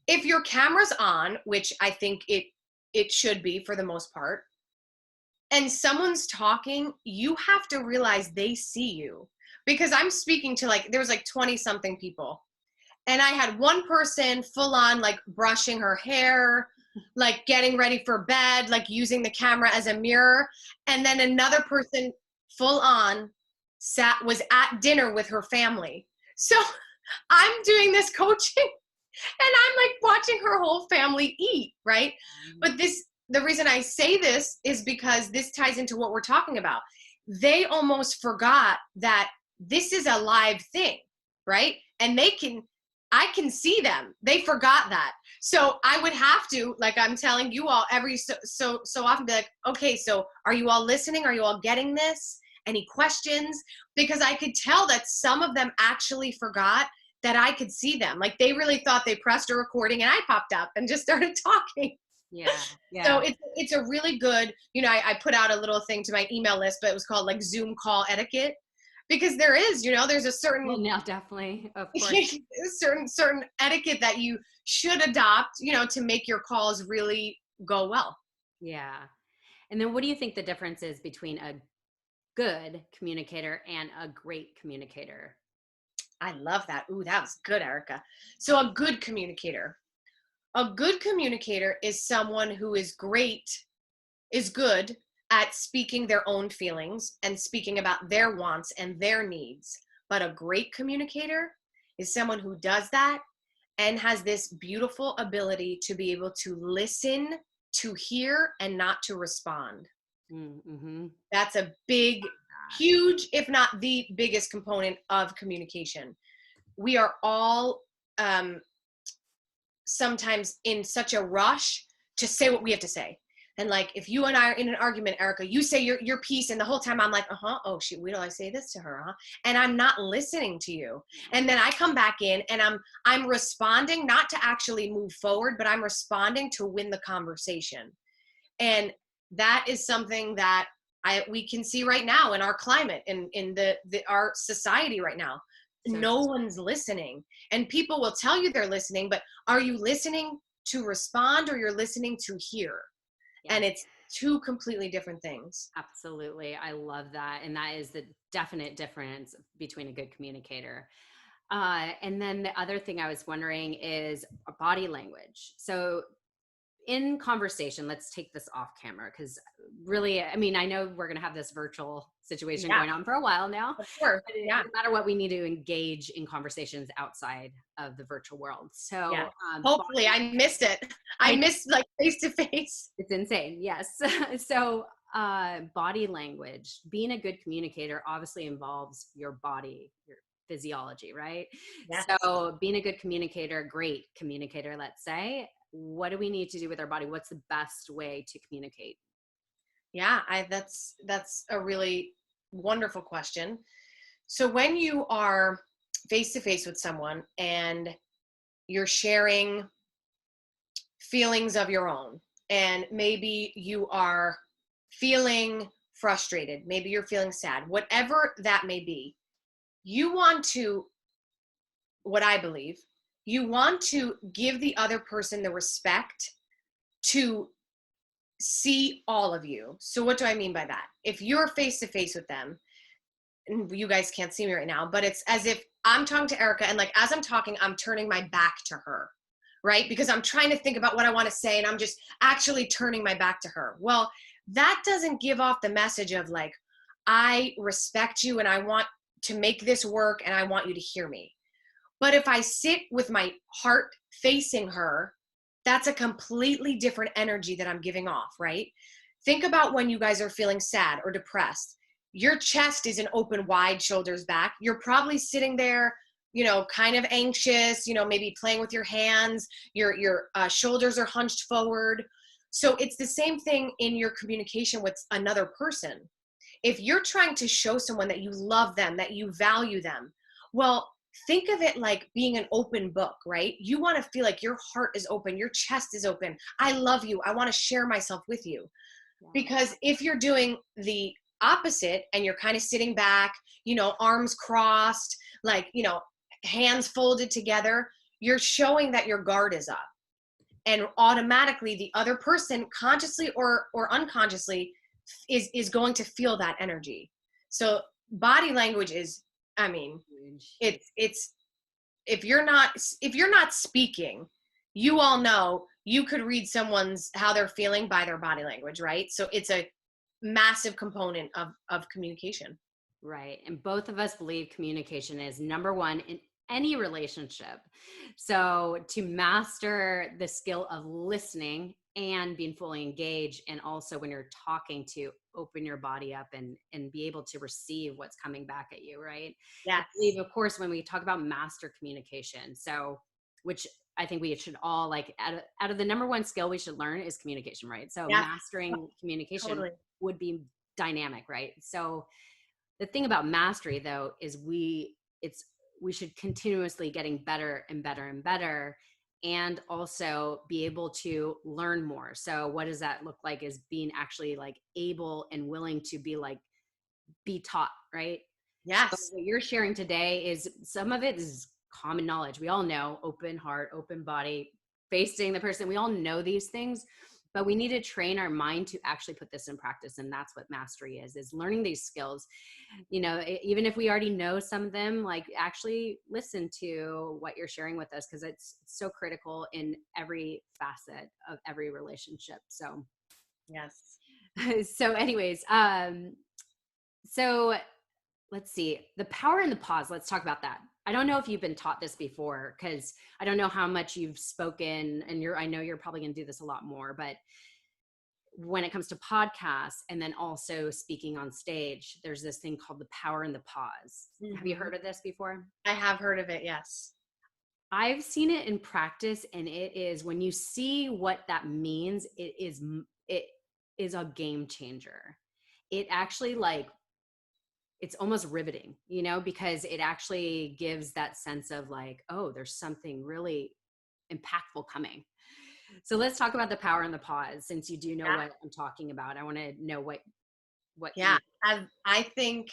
If your camera's on, which I think it should be for the most part, and someone's talking, you have to realize they see you. Because I'm speaking to there was like 20 something people. And I had one person full on like brushing her hair, like getting ready for bed, like using the camera as a mirror. And then another person full on was at dinner with her family. So I'm doing this coaching and I'm like watching her whole family eat, right? But the reason I say this is because this ties into what we're talking about. They almost forgot that this is a live thing. right? And I can see them. They forgot that. So I would have to, like I'm telling you all every so often, be like, okay, so are you all listening? Are you all getting this? Any questions? Because I could tell that some of them actually forgot that I could see them. Like they really thought they pressed a recording and I popped up and just started talking. Yeah. So it's a really good, I put out a little thing to my email list, but it was called like Zoom call etiquette. Because there is, there's a certain, well, now definitely, of course, certain etiquette that you should adopt, to make your calls really go well. Yeah. And then what do you think the difference is between a good communicator and a great communicator? I love that. Ooh, that was good, Erica. So a good communicator is someone who is good at speaking their own feelings and speaking about their wants and their needs. But a great communicator is someone who does that and has this beautiful ability to be able to listen, to hear, and not to respond. Mm-hmm. That's a big, huge, if not the biggest component of communication. We are all sometimes in such a rush to say what we have to say. And like, if you and I are in an argument, Erica, you say your piece, and the whole time I'm like, oh shoot, wait till I say this to her, huh? And I'm not listening to you. And then I come back in and I'm responding, not to actually move forward, but I'm responding to win the conversation. And that is something that we can see right now in our climate, in our society right now. So no one's listening. And people will tell you they're listening, but are you listening to respond or you're listening to hear? Yeah. And it's two completely different things. Absolutely. I love that. And that is the definite difference between a good communicator. And then the other thing I was wondering is body language. So in conversation, let's take this off camera, because really, I mean, I know we're going to have this virtual situation going on for a while now. Of course. No matter what, we need to engage in conversations outside of the virtual world. So hopefully I missed it. I missed like face to face. It's insane. Yes. So body language, being a good communicator obviously involves your body, your physiology, right? Yes. So being a good communicator, great communicator, let's say, what do we need to do with our body? What's the best way to communicate? Yeah, that's a really wonderful question. So when you are face to face with someone and you're sharing feelings of your own, and maybe you are feeling frustrated, maybe you're feeling sad, whatever that may be, you want to, what I believe, you want to give the other person the respect to see all of you. So what do I mean by that? If you're face to face with them, and you guys can't see me right now, but it's as if I'm talking to Erica, and like, as I'm talking, I'm turning my back to her, right? Because I'm trying to think about what I want to say, and I'm just actually turning my back to her. Well, that doesn't give off the message of like, I respect you and I want to make this work and I want you to hear me. But if I sit with my heart facing her, that's a completely different energy that I'm giving off, right? Think about when you guys are feeling sad or depressed. Your chest isn't open wide, shoulders back. You're probably sitting there, kind of anxious, maybe playing with your hands. Your shoulders are hunched forward. So it's the same thing in your communication with another person. If you're trying to show someone that you love them, that you value them, well, think of it like being an open book, right? You want to feel like your heart is open, your chest is open. I love you. I want to share myself with you. Wow. Because if you're doing the opposite and you're kind of sitting back, arms crossed, like, hands folded together, you're showing that your guard is up. And automatically the other person, consciously or unconsciously, is going to feel that energy. So body language is, I mean, it's if you're not speaking, you all know you could read someone's how they're feeling by their body language, right? So it's a massive component of communication. Right. And both of us believe communication is number one any relationship. So to master the skill of listening and being fully engaged, and also when you're talking, to open your body up and be able to receive what's coming back at you, right? I Yes. believe, of course, when we talk about master communication, so which I think we should all like, out of the number one skill we should learn is communication, right? So Yes. mastering communication Totally. would be dynamic, right? So the thing about mastery, though, is we should continuously getting better and better and better, and also be able to learn more. So what does that look like, is being actually like able and willing to be taught, right? So Yes. what you're sharing today is, some of it is common knowledge. We all know open heart, open body, facing the person. We all know these things, but we need to train our mind to actually put this in practice. And that's what mastery is learning these skills. Even if we already know some of them, like actually listen to what you're sharing with us, because it's so critical in every facet of every relationship. So, Yes. so anyways, so let's see, the power in the pause. Let's talk about that. I don't know if you've been taught this before, because I don't know how much you've spoken, and I know you're probably going to do this a lot more, but when it comes to podcasts and then also speaking on stage, there's this thing called the power in the pause. Mm-hmm. Have you heard of this before? I have heard of it. Yes. I've seen it in practice, and it is, when you see what that means, it is a game changer. It actually, like, it's almost riveting, because it actually gives that sense of like, oh, there's something really impactful coming. So let's talk about the power in the pause, since you do know what I'm talking about. I want to know what Yeah. I think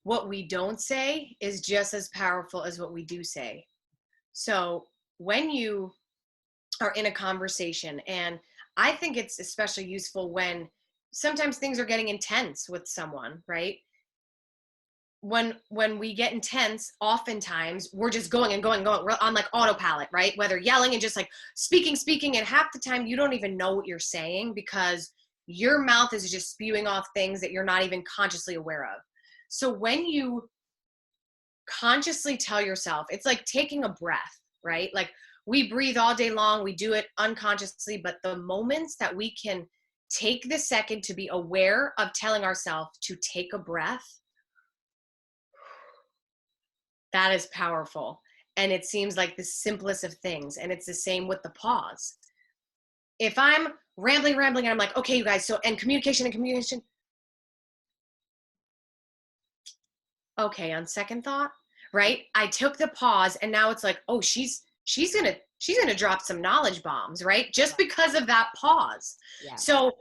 what we don't say is just as powerful as what we do say. So when you are in a conversation, and I think it's especially useful when sometimes things are getting intense with someone, right? When we get intense, oftentimes we're just going and going. We're on like autopilot, right? Whether yelling and just like speaking, and half the time you don't even know what you're saying, because your mouth is just spewing off things that you're not even consciously aware of. So when you consciously tell yourself, it's like taking a breath, right? Like, we breathe all day long, we do it unconsciously, but the moments that we can take the second to be aware of telling ourselves to take a breath, that is powerful. And it seems like the simplest of things. And it's the same with the pause. If I'm rambling, and I'm like, okay, you guys, so, and communication. Okay, on second thought, right? I took the pause, and now it's like, oh, she's gonna drop some knowledge bombs, right? Just because of that pause. Yeah. So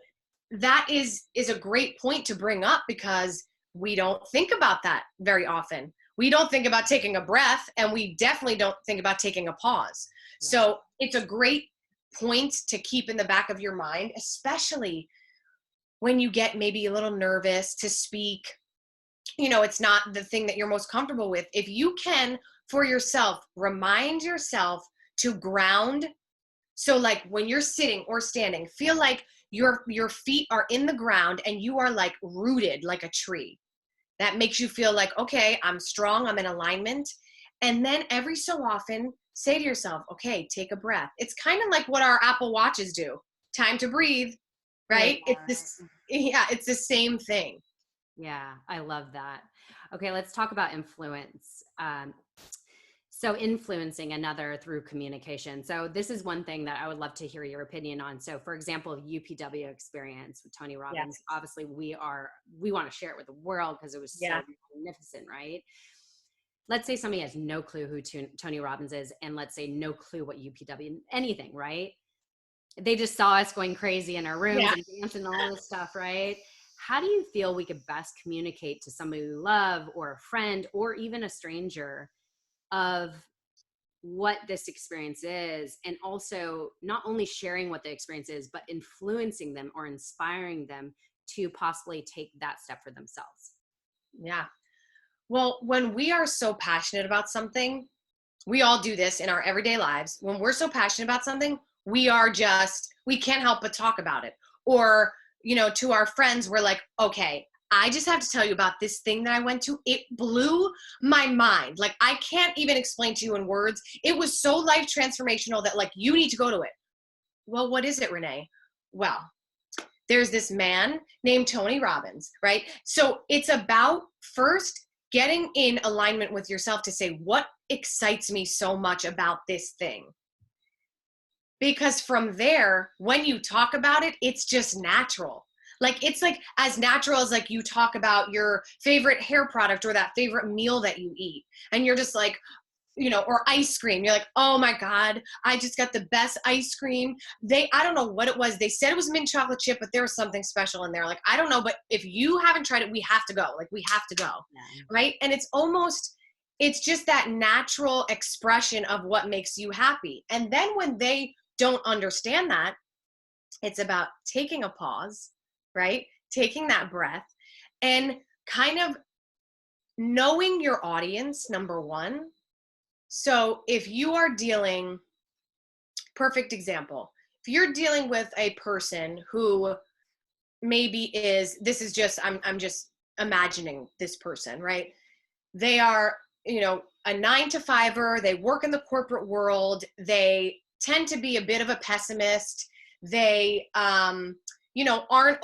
that is a great point to bring up, because we don't think about that very often. We don't think about taking a breath, and we definitely don't think about taking a pause. Yeah. So it's a great point to keep in the back of your mind, especially when you get maybe a little nervous to speak. It's not the thing that you're most comfortable with. If you can, for yourself, remind yourself to ground. So like when you're sitting or standing, feel like your feet are in the ground and you are like rooted like a tree. That makes you feel like, okay, I'm strong, I'm in alignment. And then every so often, say to yourself, okay, take a breath. It's kind of like what our Apple Watches do. Time to breathe, right? It's the same thing. Yeah, I love that. Okay, let's talk about influence. So influencing another through communication. So this is one thing that I would love to hear your opinion on. So for example, UPW experience with Tony Robbins, yes. Obviously we want to share it with the world because it was so magnificent, right? Let's say somebody has no clue who Tony Robbins is, and let's say no clue what UPW, anything, right? They just saw us going crazy in our rooms and dancing and all this stuff, right? How do you feel we could best communicate to somebody we love, or a friend, or even a stranger, of what this experience is, and also not only sharing what the experience is, but influencing them or inspiring them to possibly take that step for themselves? Yeah. Well, when we are so passionate about something, we all do this in our everyday lives. When we're so passionate about something, we can't help but talk about it. Or, to our friends, we're like, okay, I just have to tell you about this thing that I went to. It blew my mind. Like, I can't even explain to you in words. It was so life transformational that, like, you need to go to it. Well, what is it, Renee? Well, there's this man named Tony Robbins, right? So it's about first getting in alignment with yourself to say, what excites me so much about this thing? Because from there, when you talk about it, it's just natural. Like, it's like as natural as like you talk about your favorite hair product or that favorite meal that you eat. And you're just like, or ice cream. You're like, oh my God, I just got the best ice cream. I don't know what it was. They said it was mint chocolate chip, but there was something special in there. Like, I don't know, but if you haven't tried it, we have to go. Like, we have to go. Yeah. Right. And it's just that natural expression of what makes you happy. And then when they don't understand that, it's about taking a pause, right? Taking that breath and kind of knowing your audience, number one. So if you are perfect example, if you're dealing with a person who maybe I'm just imagining this person, right? They are, a 9-to-5er, they work in the corporate world, they tend to be a bit of a pessimist. They, aren't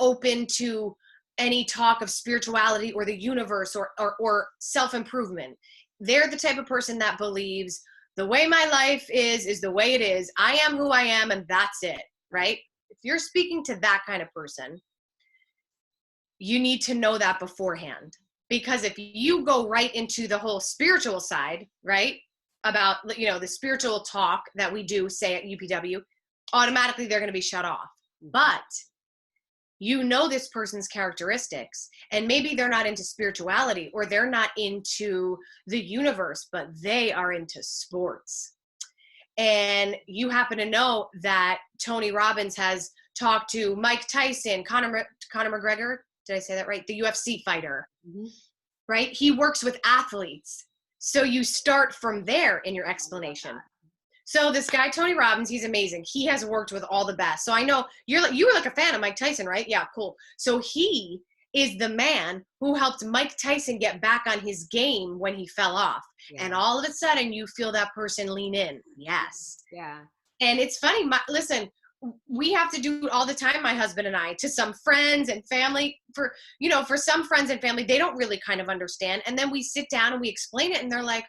open to any talk of spirituality or the universe or self-improvement. They're the type of person that believes the way my life is the way it is. I am who I am, and that's it, right? If you're speaking to that kind of person, you need to know that beforehand. Because if you go right into the whole spiritual side, right, about, the spiritual talk that we do, say at UPW, automatically they're going to be shut off. But this person's characteristics, and maybe they're not into spirituality or they're not into the universe, but they are into sports. And you happen to know that Tony Robbins has talked to Mike Tyson, Conor McGregor, did I say that right? The UFC fighter, right? He works with athletes. So you start from there in your explanation. So this guy, Tony Robbins, he's amazing. He has worked with all the best. So I know you were like a fan of Mike Tyson, right? Yeah, cool. So he is the man who helped Mike Tyson get back on his game when he fell off. Yeah. And all of a sudden you feel that person lean in. Yes. Yeah. And it's funny. Listen, we have to do it all the time, my husband and I, to some friends and family. For some friends and family, they don't really kind of understand. And then we sit down and we explain it and they're like,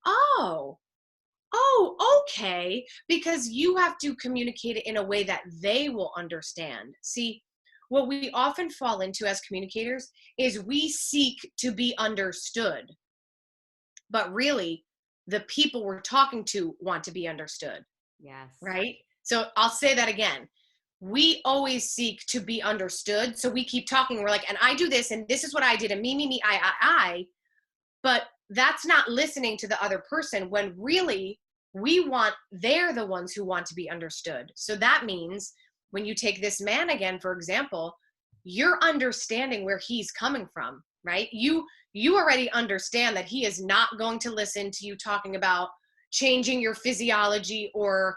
oh, okay. Because you have to communicate it in a way that they will understand. See, what we often fall into as communicators is we seek to be understood. But really, the people we're talking to want to be understood. Yes. Right? So I'll say that again. We always seek to be understood. So we keep talking. We're like, and I do this, and this is what I did, and me, I. But that's not listening to the other person when really they're the ones who want to be understood. So that means when you take this man again, for example, you're understanding where he's coming from, right? You already understand that he is not going to listen to you talking about changing your physiology or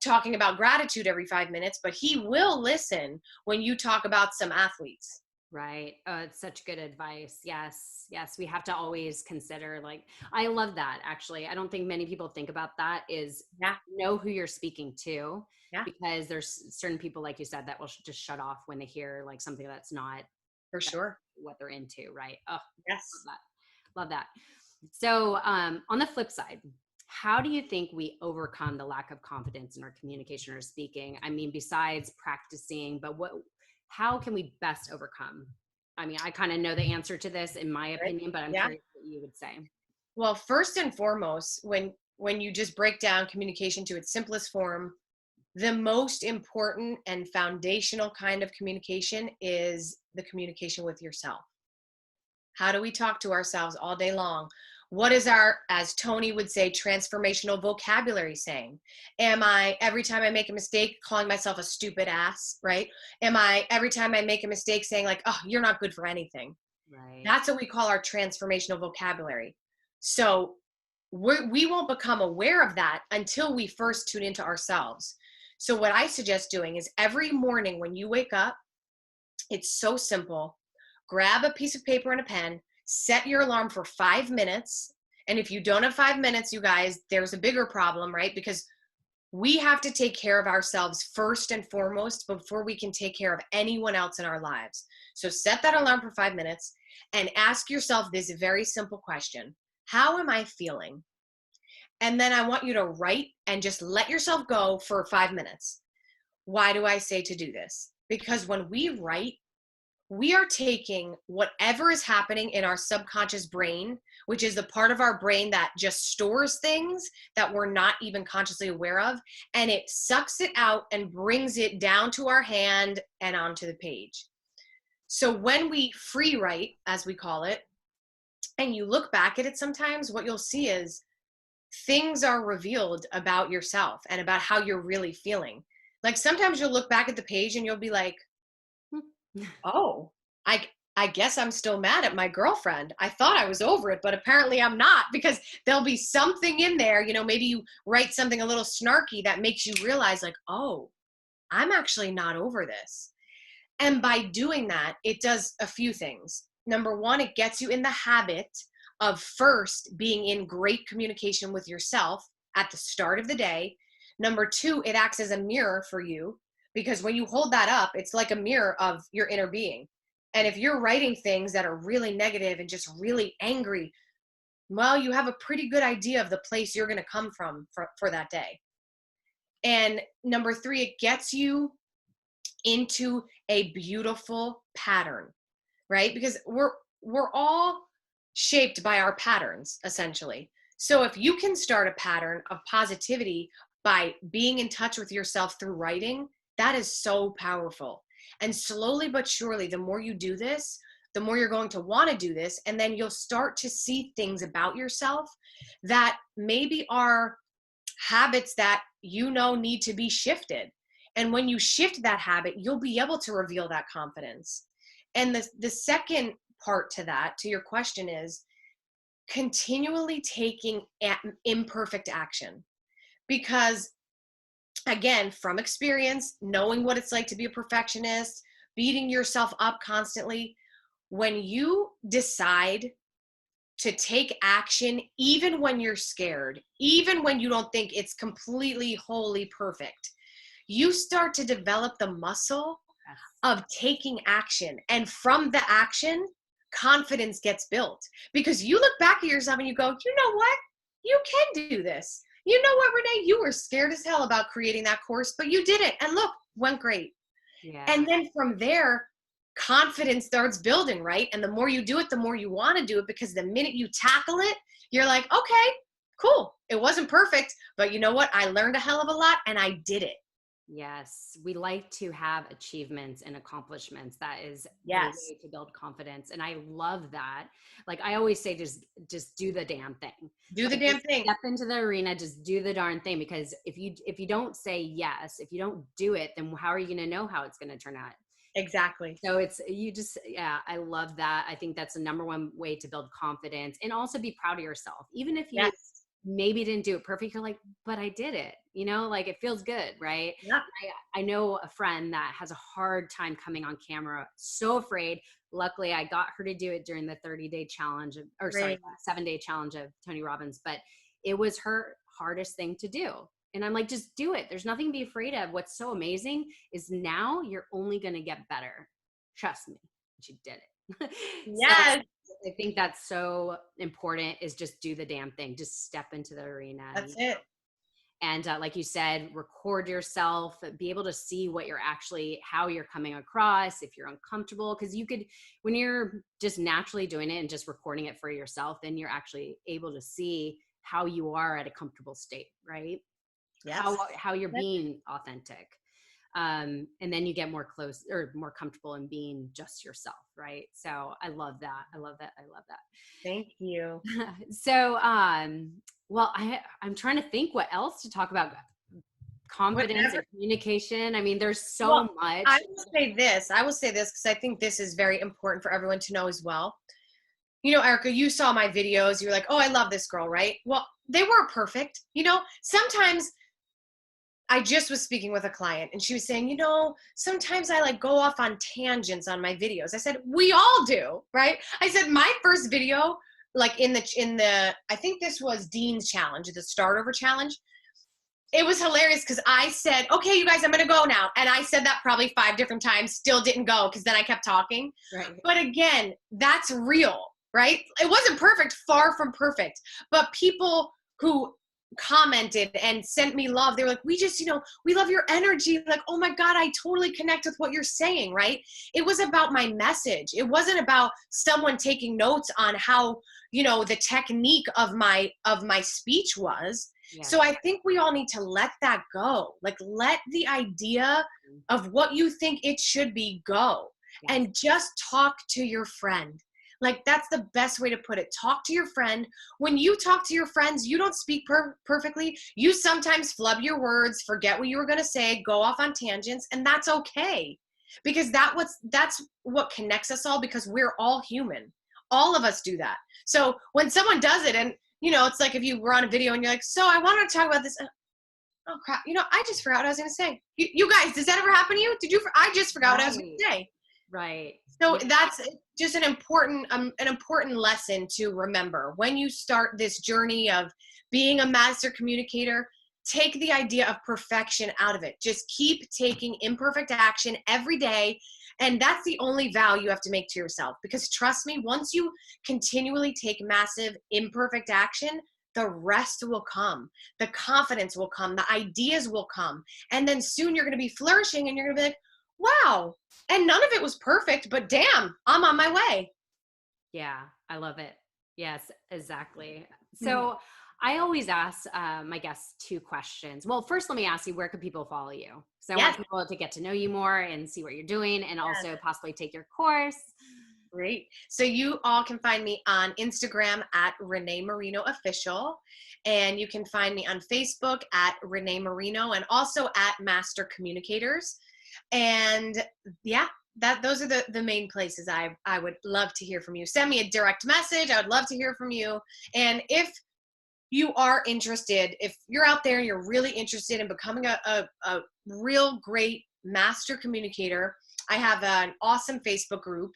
talking about gratitude every 5 minutes, but he will listen when you talk about some athletes. Right. It's such good advice. Yes. We have to always consider, I love that. Actually, I don't think many people think about that is know who you're speaking to, because there's certain people, like you said, that will just shut off when they hear something that's not for sure what they're into. Right. Oh, yes. Love that. So, on the flip side, how do you think we overcome the lack of confidence in our communication or speaking? I mean, besides practicing, but how can we best overcome? I mean, I kind of know the answer to this in my opinion, but I'm curious what you would say. Well, first and foremost, when you just break down communication to its simplest form, the most important and foundational kind of communication is the communication with yourself. How do we talk to ourselves all day long? What is our, as Tony would say, transformational vocabulary saying? Am I, every time I make a mistake, calling myself a stupid ass, right? Am I, every time I make a mistake, saying oh, you're not good for anything? Right. That's what we call our transformational vocabulary. So we won't become aware of that until we first tune into ourselves. So what I suggest doing is every morning when you wake up, it's so simple. grab a piece of paper and a pen, set your alarm for 5 minutes. And if you don't have 5 minutes, you guys, there's a bigger problem, right? Because we have to take care of ourselves first and foremost before we can take care of anyone else in our lives. So set that alarm for 5 minutes and ask yourself this very simple question. How am I feeling? And then I want you to write and just let yourself go for 5 minutes. Why do I say to do this? Because when we write, we are taking whatever is happening in our subconscious brain, which is the part of our brain that just stores things that we're not even consciously aware of, and it sucks it out and brings it down to our hand and onto the page. So when we free write, as we call it, and you look back at it sometimes, what you'll see is things are revealed about yourself and about how you're really feeling. Like sometimes you'll look back at the page and you'll be like, oh, I guess I'm still mad at my girlfriend. I thought I was over it, but apparently I'm not, because there'll be something in there, you know, maybe you write something a little snarky that makes you realize like, oh, I'm actually not over this. And by doing that, it does a few things. Number one, it gets you in the habit of first being in great communication with yourself at the start of the day. Number two, it acts as a mirror for you, because when you hold that up, it's like a mirror of your inner being. And if you're writing things that are really negative and just really angry, well, you have a pretty good idea of the place you're going to come from for that day. And number three, it gets you into a beautiful pattern, right? Because we're all shaped by our patterns, essentially. So if you can start a pattern of positivity by being in touch with yourself through writing, that is so powerful. And slowly but surely, the more you do this, the more you're going to want to do this. And then you'll start to see things about yourself that maybe are habits that you know need to be shifted. And when you shift that habit, you'll be able to reveal that confidence. And the second part to that, to your question, is continually taking imperfect action. Because again, from experience, knowing what it's like to be a perfectionist, beating yourself up constantly, when you decide to take action, even when you're scared, even when you don't think it's completely, wholly perfect, you start to develop the muscle of taking action. And from the action, confidence gets built, because you look back at yourself and you go, you know what? You can do this. You know what, Renee? You were scared as hell about creating that course, but you did it. And look, went great. Yeah. And then from there, confidence starts building, right? And the more you do it, the more you want to do it, because the minute you tackle it, you're like, okay, cool. It wasn't perfect, but you know what? I learned a hell of a lot and I did it. Yes. We like to have achievements and accomplishments. That is the way to build confidence. And I love that. Like I always say, just do the damn thing. Do the damn thing. Step into the arena, just do the darn thing. Because if you don't say yes, if you don't do it, then how are you going to know how it's going to turn out? Exactly. So I love that. I think that's the number one way to build confidence, and also be proud of yourself. Even if you maybe didn't do it perfect, you're like, but I did it, you know, like it feels good. Right. Yeah. I know a friend that has a hard time coming on camera, so afraid. Luckily I got her to do it during the 30-day challenge 7-day challenge of Tony Robbins, but it was her hardest thing to do. And I'm like, just do it. There's nothing to be afraid of. What's so amazing is now you're only going to get better. Trust me. She did it. Yes. So I think that's so important, is just do the damn thing. Just step into the arena. That's it. And like you said, record yourself, be able to see how you're coming across, if you're uncomfortable. Because you could, when you're just naturally doing it and just recording it for yourself, then you're actually able to see how you are at a comfortable state, right? Yes. How you're being authentic. And then you get more close or more comfortable in being just yourself. Right. So I love that. I love that. Thank you. So, well, I'm trying to think what else to talk about. Confidence and communication. I mean, there's so much. I will say this because I think this is very important for everyone to know as well. You know, Erica, you saw my videos. You're like, oh, I love this girl, right? Well, they weren't perfect. You know, sometimes I just was speaking with a client and she was saying, you know, sometimes I like go off on tangents on my videos. I said, we all do, right? I said, my first video, like in the, I think this was Dean's challenge, the start over challenge. It was hilarious because I said, okay, you guys, I'm going to go now. And I said that probably 5 different times, still didn't go because then I kept talking. Right. But again, that's real, right? It wasn't perfect, far from perfect. But people who commented and sent me love, they were like, we just, you know, we love your energy. Like, oh my God, I totally connect with what you're saying, right? It was about my message. It wasn't about someone taking notes on how, you know, the technique of my speech was. Yeah. So I think we all need to let that go. Like, let the idea of what you think it should be go. Yeah. And just talk to your friend. Like, that's the best way to put it. Talk to your friend. When you talk to your friends, you don't speak perfectly. You sometimes flub your words, forget what you were going to say, go off on tangents, and that's okay. Because that's what connects us all, because we're all human. All of us do that. So when someone does it, and you know, it's like if you were on a video and you're like, so I wanted to talk about this. Oh crap. You know, I just forgot what I was going to say. You guys, does that ever happen to you? I just forgot what I was going to say. Right. So that's just an important lesson to remember. When you start this journey of being a master communicator, take the idea of perfection out of it. Just keep taking imperfect action every day. And that's the only vow you have to make to yourself. Because trust me, once you continually take massive imperfect action, the rest will come. The confidence will come. The ideas will come. And then soon you're going to be flourishing and you're going to be like, wow. And none of it was perfect, but damn, I'm on my way. Yeah, I love it. Yes, exactly. So I always ask my guests 2 questions. Well, first, let me ask you, where can people follow you? So I want people to get to know you more and see what you're doing, and also possibly take your course. Great. So you all can find me on Instagram at Renée Marino Official, and you can find me on Facebook at Renée Marino, and also at Master Communicators. And yeah, those are the main places I would love to hear from you. Send me a direct message. I would love to hear from you. And if you are interested, if you're out there and you're really interested in becoming a real great master communicator, I have an awesome Facebook group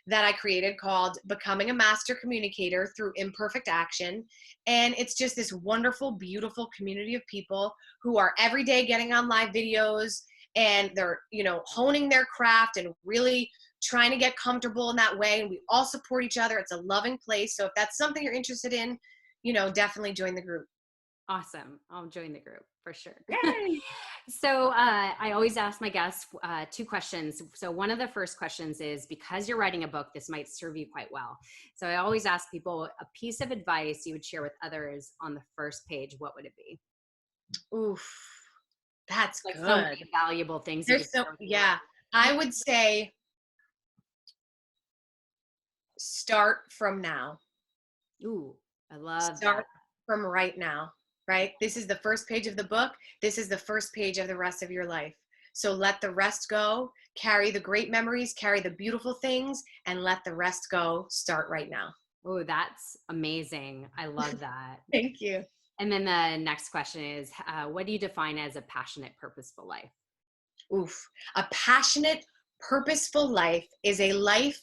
that I created called Becoming a Master Communicator Through Imperfect Action. And it's just this wonderful, beautiful community of people who are every day getting on live videos, and they're, you know, honing their craft and really trying to get comfortable in that way. And we all support each other. It's a loving place. So if that's something you're interested in, you know, definitely join the group. Awesome. I'll join the group for sure. Yay. So I always ask my guests 2 questions. So one of the first questions is, because you're writing a book, this might serve you quite well. So I always ask people a piece of advice you would share with others on the first page. What would it be? Oof. That's like good. So many valuable things. I would say start from now. Ooh, I love Start from right now, right? This is the first page of the book. This is the first page of the rest of your life. So let the rest go. Carry the great memories, carry the beautiful things, and let the rest go. Start right now. Oh, that's amazing. I love that. Thank you. And then the next question is, what do you define as a passionate, purposeful life? Oof. A passionate, purposeful life is a life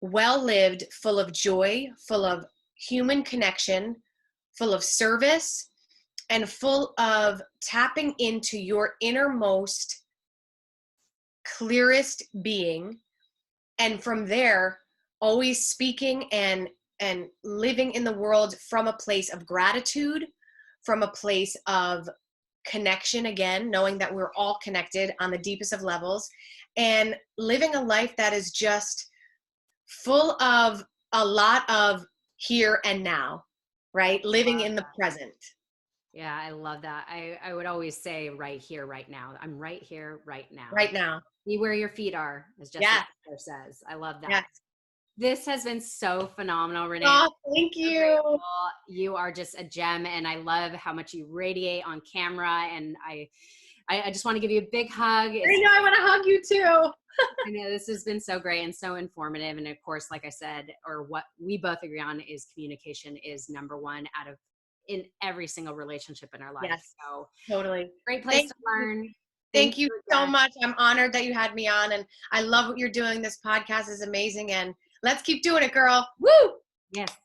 well lived, full of joy, full of human connection, full of service, and full of tapping into your innermost, clearest being. And from there, always speaking and living in the world from a place of gratitude, from a place of connection, again, knowing that we're all connected on the deepest of levels, and living a life that is just full of a lot of here and now, right? Living in the present. Yeah, I love that. I would always say right here, right now. I'm right here, right now. Right now. Be where your feet are, as Jessica says. I love that. Yes. This has been so phenomenal, Renée. Oh, thank you. You are just a gem, and I love how much you radiate on camera. And I just want to give you a big hug. I know, I want to hug you too. I know this has been so great and so informative. And of course, like I said, or what we both agree on is communication is number one out of in every single relationship in our life. Yes, So totally. great place Thank to you. learn. Thank you so again. much. I'm honored that you had me on, and I love what you're doing. This podcast is amazing, and let's keep doing it, girl. Woo! Yes.